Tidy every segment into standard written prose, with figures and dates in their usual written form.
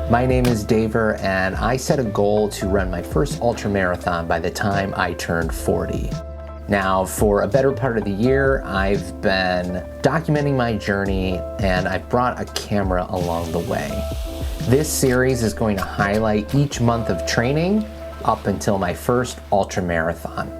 My name is Daver, and I set a goal to run my first ultramarathon by the time I turned 40. Now, for a better part of the year, I've been documenting my journey, and I've brought a camera along the way. This series is going to highlight each month of training up until my first ultramarathon.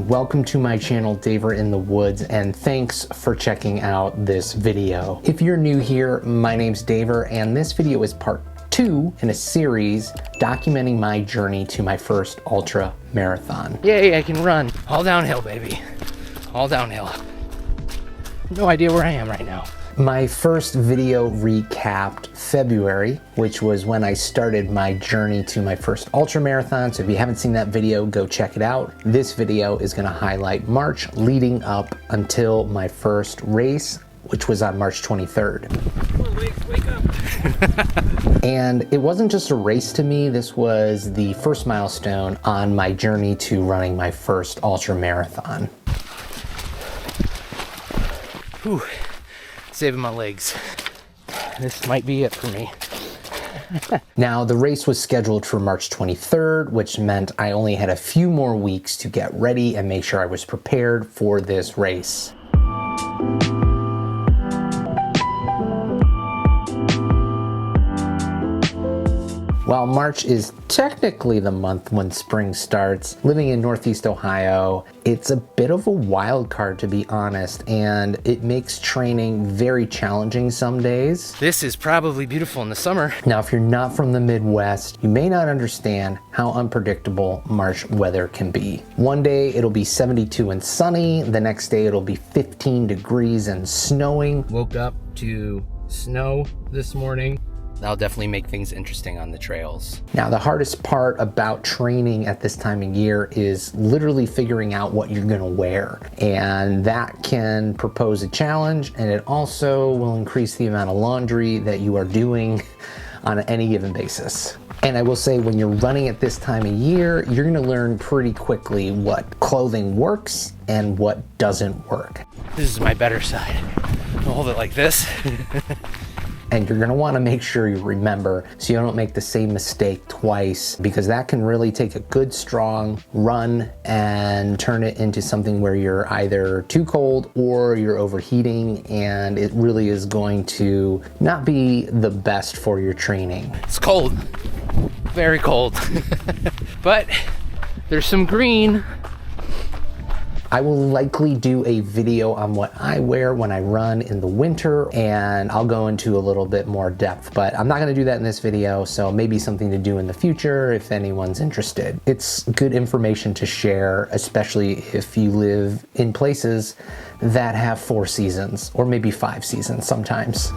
Welcome to my channel, Daver in the Woods, and thanks for checking out this video. If you're new here, my name's Daver, and this video is part 2 in a series documenting my journey to my first ultra marathon. Yay, I can run. All downhill, baby. All downhill. No idea where I am right now. My first video recapped February, which was when I started my journey to my first ultra marathon. So if you haven't seen that video, go check it out. This video is gonna highlight March leading up until my first race, which was on March 23rd. Wake up. And it wasn't just a race to me, this was the first milestone on my journey to running my first ultra marathon. Whew. Saving my legs. This might be it for me. Now, the race was scheduled for March 23rd, which meant I only had a few more weeks to get ready and make sure I was prepared for this race. While March is technically the month when spring starts, living in Northeast Ohio, it's a bit of a wild card, to be honest, and it makes training very challenging some days. This is probably beautiful in the summer. Now, if you're not from the Midwest, you may not understand how unpredictable March weather can be. One day it'll be 72 and sunny, the next day it'll be 15 degrees and snowing. Woke up to snow this morning. That'll definitely make things interesting on the trails. Now, the hardest part about training at this time of year is literally figuring out what you're gonna wear. And that can propose a challenge, and it also will increase the amount of laundry that you are doing on any given basis. And I will say, when you're running at this time of year, you're gonna learn pretty quickly what clothing works and what doesn't work. This is my better side. I'll hold it like this. And you're gonna wanna make sure you remember so you don't make the same mistake twice, because that can really take a good strong run and turn it into something where you're either too cold or you're overheating, and it really is going to not be the best for your training. It's cold, very cold, but there's some green. I will likely do a video on what I wear when I run in the winter, and I'll go into a little bit more depth, but I'm not gonna do that in this video, so maybe something to do in the future if anyone's interested. It's good information to share, especially if you live in places that have 4 seasons, or maybe 5 seasons sometimes.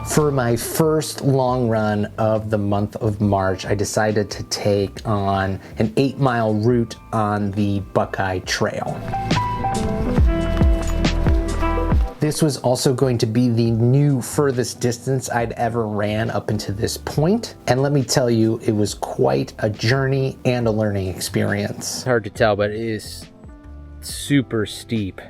For my first long run of the month of March, I decided to take on an 8-mile route on the Buckeye Trail. This was also going to be the new furthest distance I'd ever ran up until this point. And let me tell you, it was quite a journey and a learning experience. Hard to tell, but it is super steep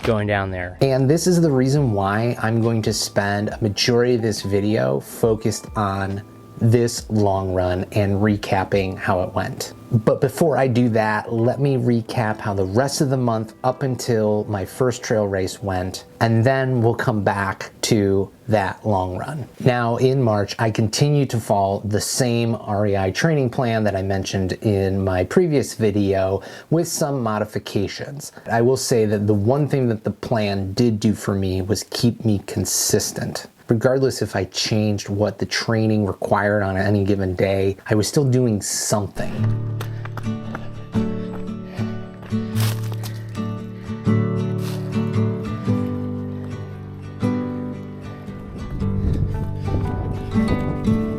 going down there. And this is the reason why I'm going to spend a majority of this video focused on this long run and recapping how it went. But before I do that, let me recap how the rest of the month up until my first trail race went, and then we'll come back to that long run. Now, in March, I continued to follow the same REI training plan that I mentioned in my previous video with some modifications. I will say that the one thing that the plan did do for me was keep me consistent. Regardless if I changed what the training required on any given day, I was still doing something.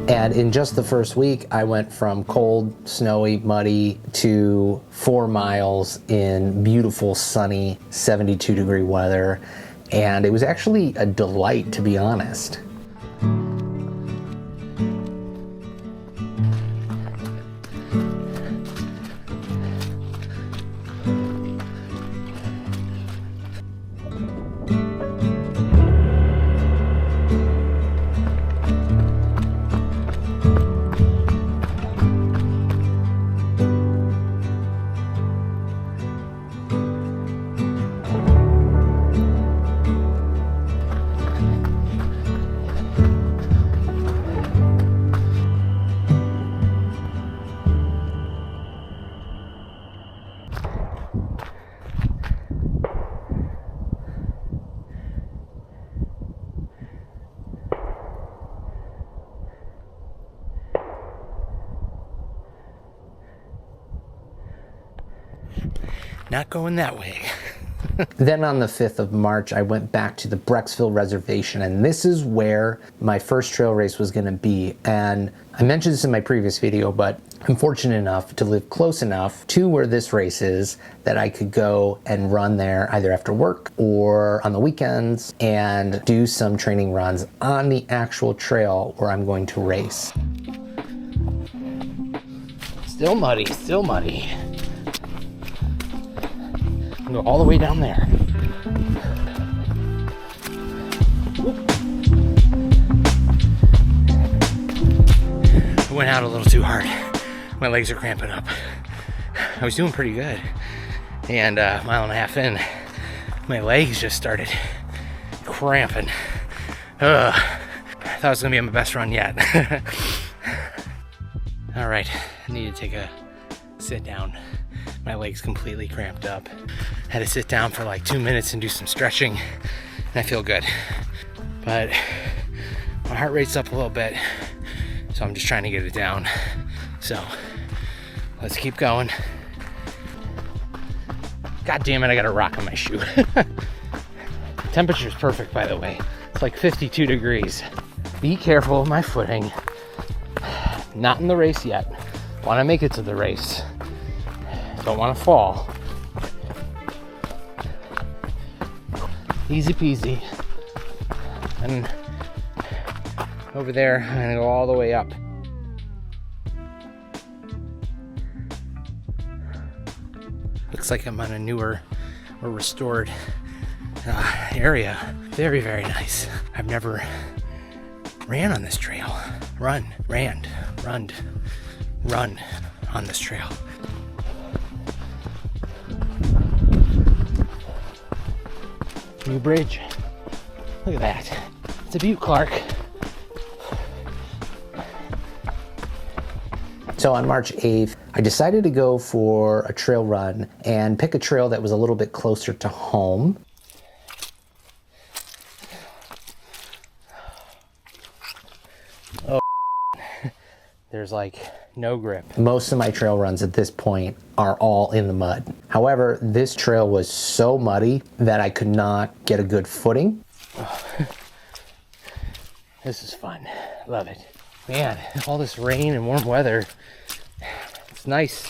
And in just the first week, I went from cold, snowy, muddy to 4 miles in beautiful, sunny, 72-degree weather. And it was actually a delight, to be honest. Not going that way. Then on the 5th of March, I went back to the Brecksville Reservation, and this is where my first trail race was gonna be. And I mentioned this in my previous video, but I'm fortunate enough to live close enough to where this race is that I could go and run there either after work or on the weekends and do some training runs on the actual trail where I'm going to race. Still muddy, still muddy. Go all the way down there. I went out a little too hard. My legs are cramping up. I was doing pretty good. And a mile and a half in, my legs just started cramping. I thought it was gonna be my best run yet. All right, I need to take a sit down. My legs completely cramped up. Had to sit down for like 2 minutes and do some stretching, and I feel good. But my heart rate's up a little bit, so I'm just trying to get it down. So let's keep going. God damn it, I got a rock on my shoe. Temperature's perfect, by the way. It's like 52 degrees. Be careful of my footing. Not in the race yet. Want to make it to the race. Don't want to fall. Easy peasy. And over there, I'm gonna go all the way up. Looks like I'm on a newer or restored area. Very, very nice. I've never ran on this trail. Run on this trail. New bridge. Look at that. It's a Butte, Clark. So on March 8th, I decided to go for a trail run and pick a trail that was a little bit closer to home. Oh, there's like no grip. Most of my trail runs at this point are all in the mud. However, this trail was so muddy that I could not get a good footing. Oh. This is fun. Love it. Man, all this rain and warm weather, it's nice,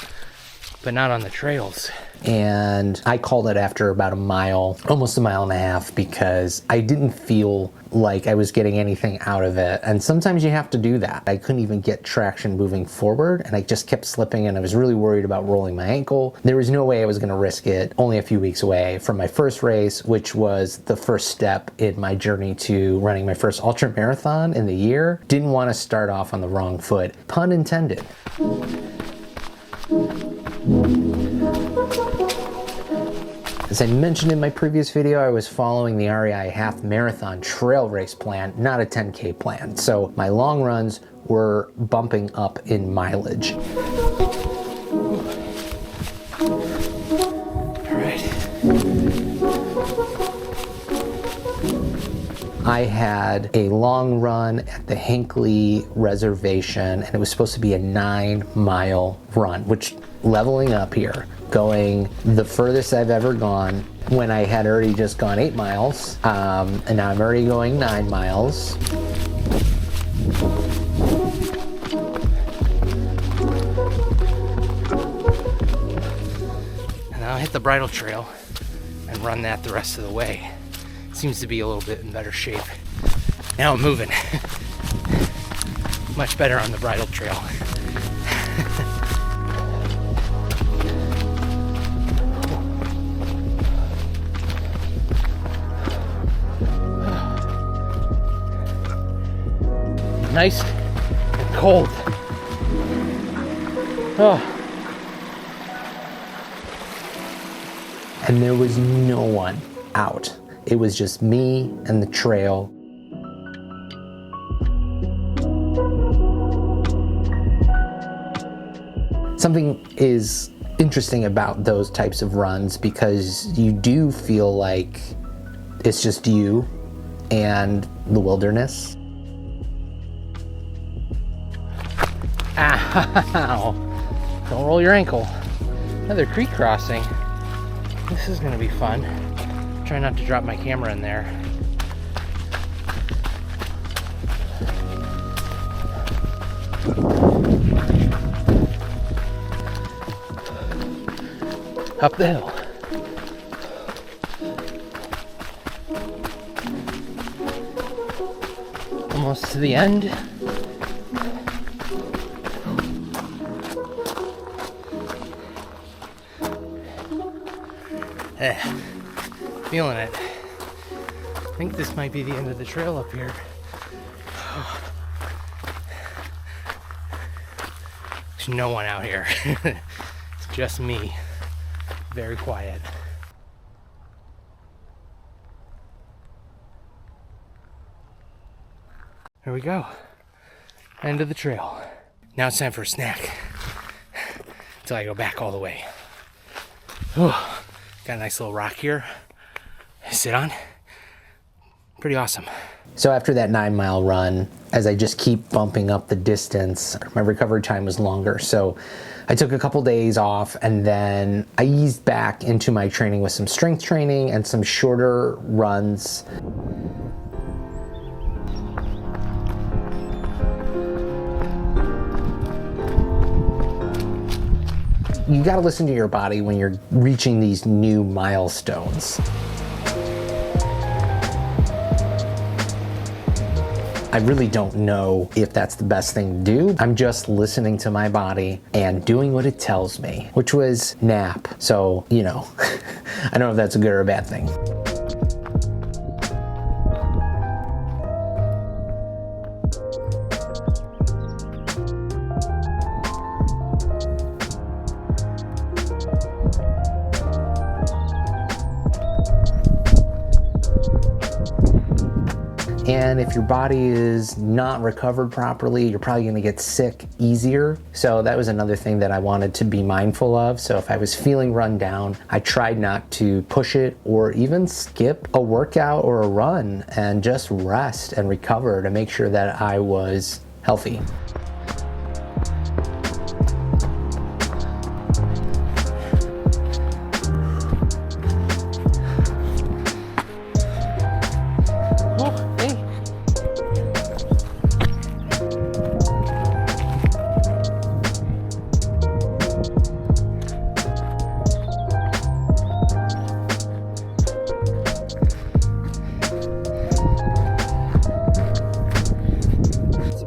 but not on the trails. And I called it after about a mile, almost a mile and a half, because I didn't feel like I was getting anything out of it. And sometimes you have to do that. I couldn't even get traction moving forward, and I just kept slipping, and I was really worried about rolling my ankle. There was no way I was gonna risk it only a few weeks away from my first race, which was the first step in my journey to running my first ultramarathon in the year. Didn't want to start off on the wrong foot, pun intended. As I mentioned in my previous video, I was following the REI half marathon trail race plan, not a 10K plan. So my long runs were bumping up in mileage. All right. I had a long run at the Hinckley Reservation, and it was supposed to be a 9-mile run, which, leveling up here, going the furthest I've ever gone when I had already just gone 8 miles, and now I'm already going 9 miles. And I'll hit the bridle trail and run that the rest of the way. Seems to be a little bit in better shape. Now I'm moving. Much better on the bridle trail. Nice and cold. Oh. And there was no one out. It was just me and the trail. Something is interesting about those types of runs because you do feel like it's just you and the wilderness. Ow! Don't roll your ankle. Another creek crossing. This is gonna be fun. Try not to drop my camera in there. Up the hill. Almost to the end. Feeling it. I think this might be the end of the trail up here. There's no one out here. It's just me. Very quiet. Here we go. End of the trail. Now it's time for a snack. Until I go back all the way. Got a nice little rock here. Sit on. Pretty awesome. So after that 9-mile run, as I just keep bumping up the distance, my recovery time was longer. So I took a couple days off, and then I eased back into my training with some strength training and some shorter runs. You gotta listen to your body when you're reaching these new milestones. I really don't know if that's the best thing to do. I'm just listening to my body and doing what it tells me, which was nap. So, you know, I don't know if that's a good or a bad thing. And if your body is not recovered properly, you're probably gonna get sick easier. So that was another thing that I wanted to be mindful of. So if I was feeling run down, I tried not to push it or even skip a workout or a run, and just rest and recover to make sure that I was healthy.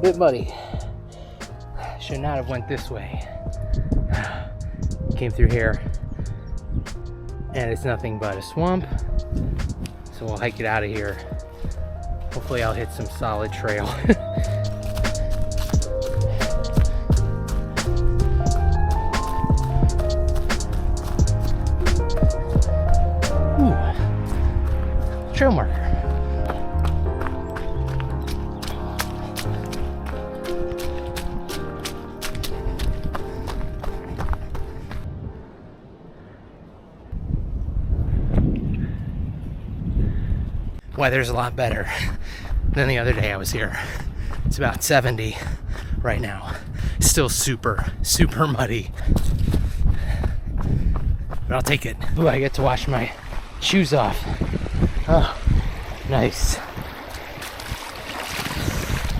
Bit muddy. Should not have went this way. Came through here and it's nothing but a swamp, so we'll hike it out of here. Hopefully I'll hit some solid trail. Ooh, trail marker. Weather's a lot better than the other day I was here. It's about 70 right now. Still super muddy, but I'll take it. Ooh, I get to wash my shoes off. Oh, nice.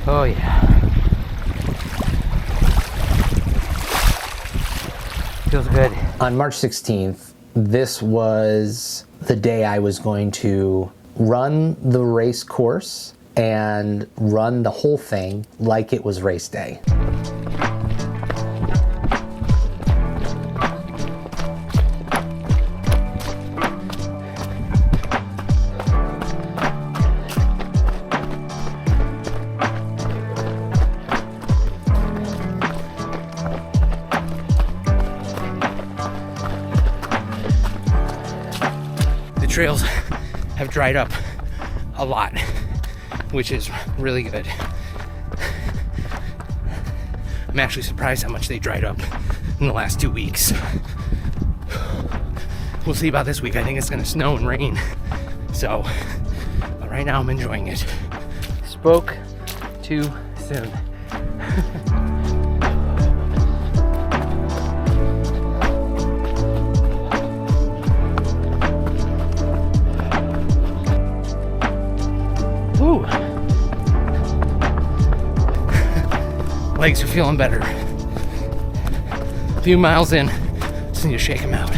Oh yeah. Feels good. On March 16th, this was the day I was going to run the race course and run the whole thing like it was race day. The trails have dried up a lot, which is really good. I'm actually surprised how much they dried up in the last 2 weeks. We'll see about this week. I think it's gonna snow and rain. So, but right now I'm enjoying it. Spoke too soon. Legs are feeling better. A few miles in, just need to shake them out.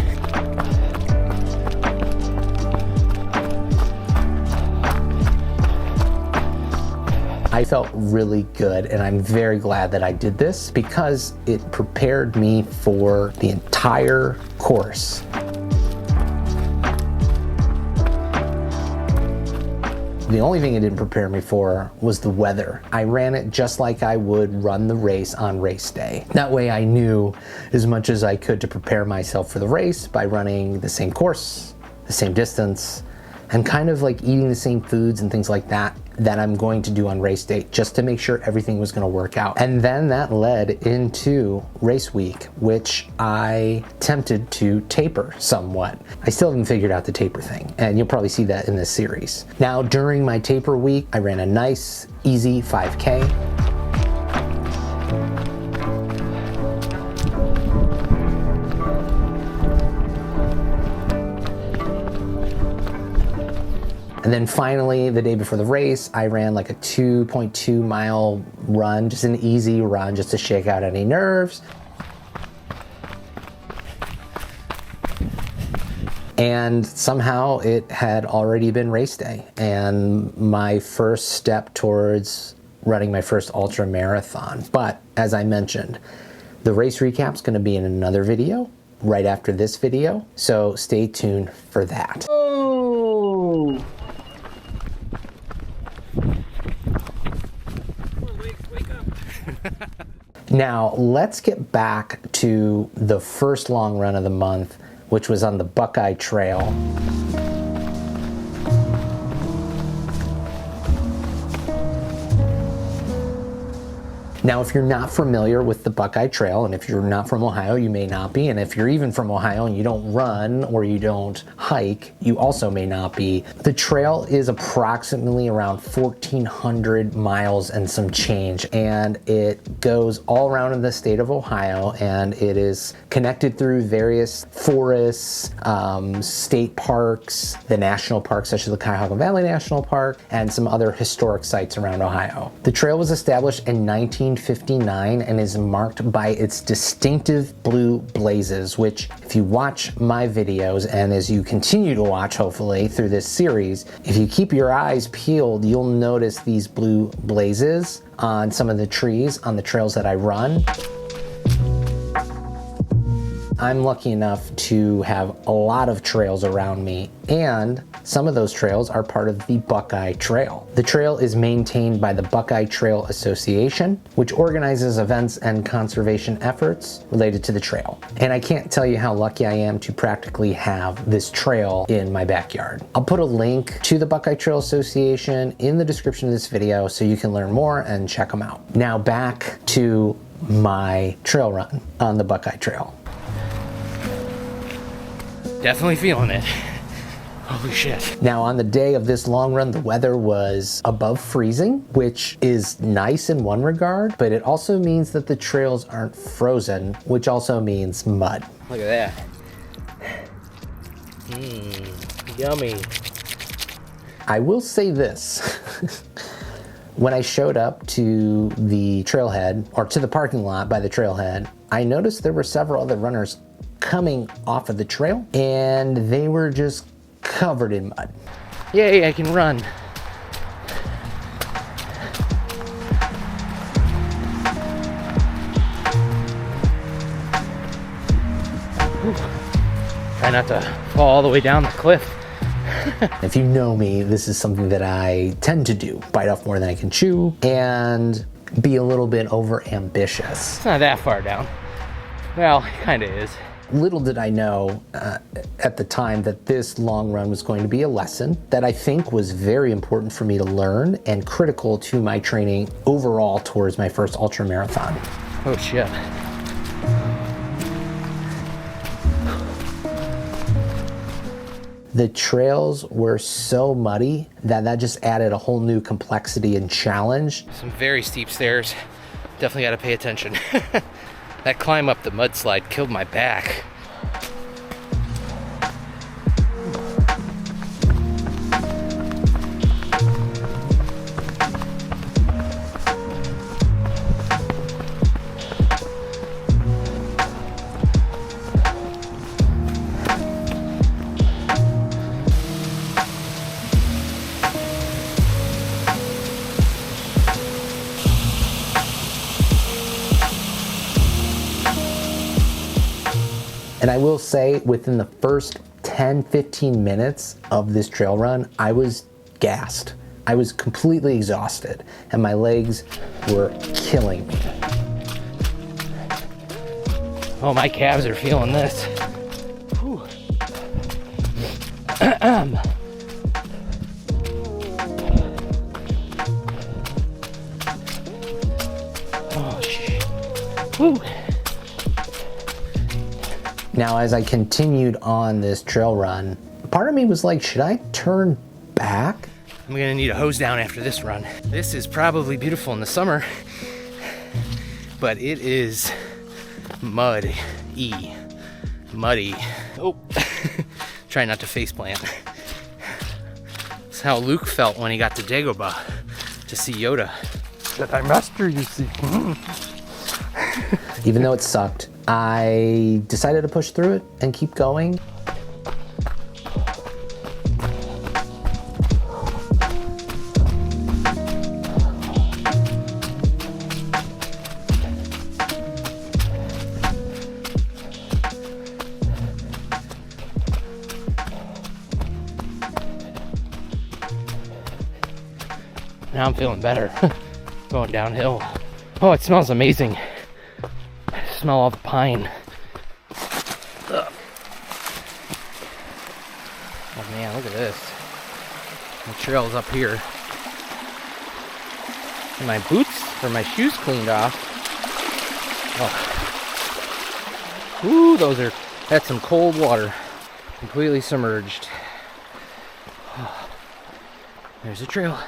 I felt really good, and I'm very glad that I did this because it prepared me for the entire course. The only thing it didn't prepare me for was the weather. I ran it just like I would run the race on race day. That way I knew as much as I could to prepare myself for the race by running the same course, the same distance, and kind of like eating the same foods and things like that I'm going to do on race day, just to make sure everything was gonna work out. And then that led into race week, which I attempted to taper somewhat. I still haven't figured out the taper thing, and you'll probably see that in this series. Now, during my taper week, I ran a nice, easy 5K. And then finally, the day before the race, I ran like a 2.2 mile run, just an easy run, just to shake out any nerves. And somehow it had already been race day, and my first step towards running my first ultra marathon. But as I mentioned, the race recap's gonna be in another video right after this video, so stay tuned for that. Oh! Now, let's get back to the first long run of the month, which was on the Buckeye Trail. Now, if you're not familiar with the Buckeye Trail, and if you're not from Ohio, you may not be, and if you're even from Ohio and you don't run or you don't hike, you also may not be. The trail is approximately around 1,400 miles and some change, and it goes all around in the state of Ohio, and it is connected through various forests, state parks, the national parks such as the Cuyahoga Valley National Park, and some other historic sites around Ohio. The trail was established in 1959 and is marked by its distinctive blue blazes, which if you watch my videos and as you continue to watch hopefully through this series, if you keep your eyes peeled, you'll notice these blue blazes on some of the trees on the trails that I run. I'm lucky enough to have a lot of trails around me, and some of those trails are part of the Buckeye Trail. The trail is maintained by the Buckeye Trail Association, which organizes events and conservation efforts related to the trail. And I can't tell you how lucky I am to practically have this trail in my backyard. I'll put a link to the Buckeye Trail Association in the description of this video so you can learn more and check them out. Now back to my trail run on the Buckeye Trail. Definitely feeling it. Holy shit. Now, on the day of this long run, the weather was above freezing, which is nice in one regard, but it also means that the trails aren't frozen, which also means mud. Look at that. Yummy. I will say this. When I showed up to the trailhead, or to the parking lot by the trailhead, I noticed there were several other runners coming off of the trail, and they were just covered in mud. Yay, I can run. Whew. Try not to fall all the way down the cliff. If you know me, this is something that I tend to do. Bite off more than I can chew and be a little bit over ambitious. It's not that far down. Well, it kind of is. Little did I know at the time that this long run was going to be a lesson that I think was very important for me to learn and critical to my training overall towards my first ultra marathon. Oh shit. The trails were so muddy that just added a whole new complexity and challenge. Some very steep stairs. Definitely got to pay attention. That climb up the mudslide killed my back. And I will say, within the first 10-15 minutes of this trail run, I was gassed. I was completely exhausted, and my legs were killing me. Oh, my calves are feeling this. Whew. Oh, shit. Whew. Now, as I continued on this trail run, part of me was like, should I turn back? I'm gonna need a hose down after this run. This is probably beautiful in the summer, but it is muddy. Muddy. Oh, try not to faceplant. That's how Luke felt when he got to Dagobah to see Yoda. That I master, you see. Even though it sucked, I decided to push through it and keep going. Now I'm feeling better. Going downhill. Oh, it smells amazing. I smell all the pine. Ugh. Oh man, look at this. The trail's up here. And my boots or my shoes cleaned off. Oh. Ooh, that's some cold water. Completely submerged. Oh. There's a trail.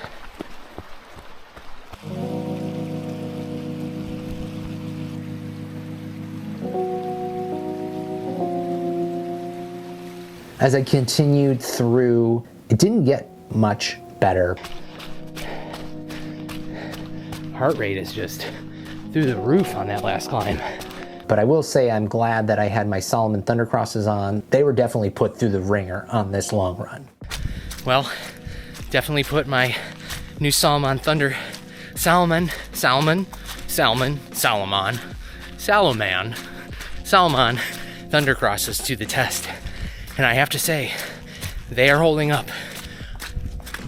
As I continued through, it didn't get much better. Heart rate is just through the roof on that last climb. But I will say I'm glad that I had my Salomon Thundercrosses on. They were definitely put through the ringer on this long run. Well, definitely put my new Salomon Thundercrosses to the test. And I have to say, they are holding up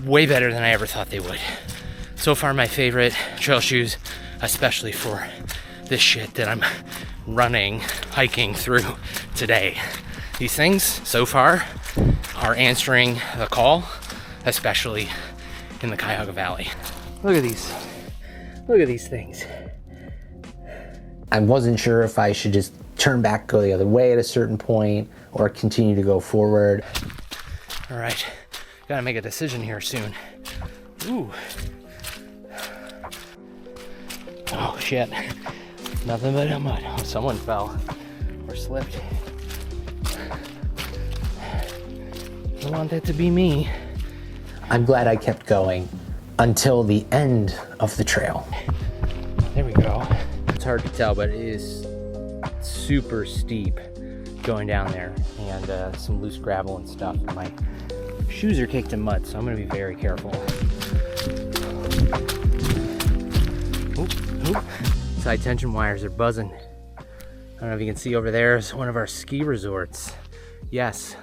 way better than I ever thought they would. So far, my favorite trail shoes, especially for this shit that I'm hiking through today. These things, so far, are answering the call, especially in the Cuyahoga Valley. Look at these. Look at these things. I wasn't sure if I should just turn back, go the other way at a certain point, or continue to go forward. All right, gotta make a decision here soon. Ooh. Oh shit, nothing but a mud. Oh, someone fell or slipped. I want that to be me. I'm glad I kept going until the end of the trail. There we go. It's hard to tell, but it is super steep going down there, and some loose gravel and stuff. My shoes are caked in mud, so I'm gonna be very careful. Oop, oop. Side tension wires are buzzing. I don't know if you can see over there is one of our ski resorts. Yes,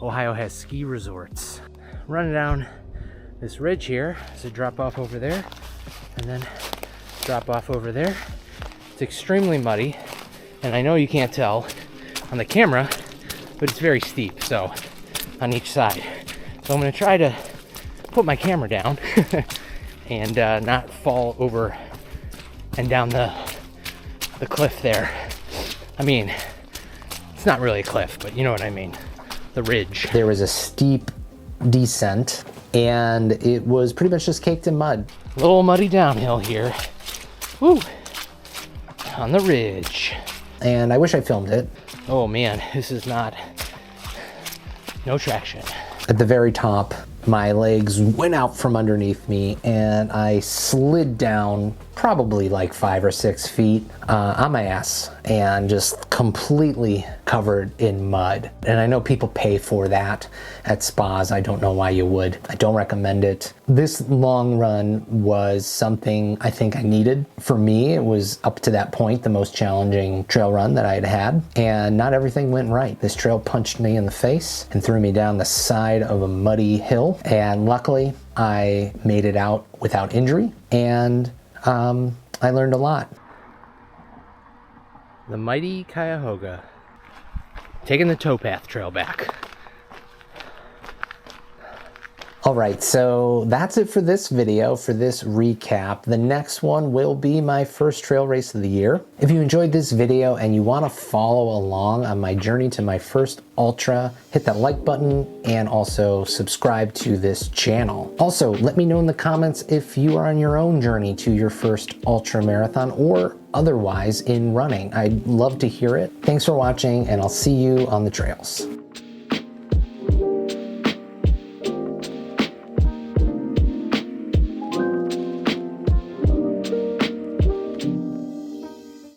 Ohio has ski resorts. Running down this ridge here, so drop off over there, and then drop off over there. It's extremely muddy, and I know you can't tell on the camera, but it's very steep, so on each side. So I'm gonna try to put my camera down and not fall over and down the cliff there. I mean, it's not really a cliff, but you know what I mean, the ridge. There was a steep descent, and it was pretty much just caked in mud. A little muddy downhill here. Woo! On the ridge. And I wish I filmed it. Oh man, this is no traction. At the very top, my legs went out from underneath me, and I slid down probably like 5 or 6 feet on my ass and just completely covered in mud. And I know people pay for that at spas. I don't know why you would. I don't recommend it. This long run was something I think I needed. For me, it was up to that point the most challenging trail run that I had had, and not everything went right. This trail punched me in the face and threw me down the side of a muddy hill, and luckily I made it out without injury, and I learned a lot. The mighty Cuyahoga, taking the towpath trail back. All right, so that's it for this video, for this recap. The next one will be my first trail race of the year. If you enjoyed this video and you want to follow along on my journey to my first ultra, hit that like button and also subscribe to this channel. Also, let me know in the comments if you are on your own journey to your first ultra marathon or otherwise in running. I'd love to hear it. Thanks for watching, and I'll see you on the trails.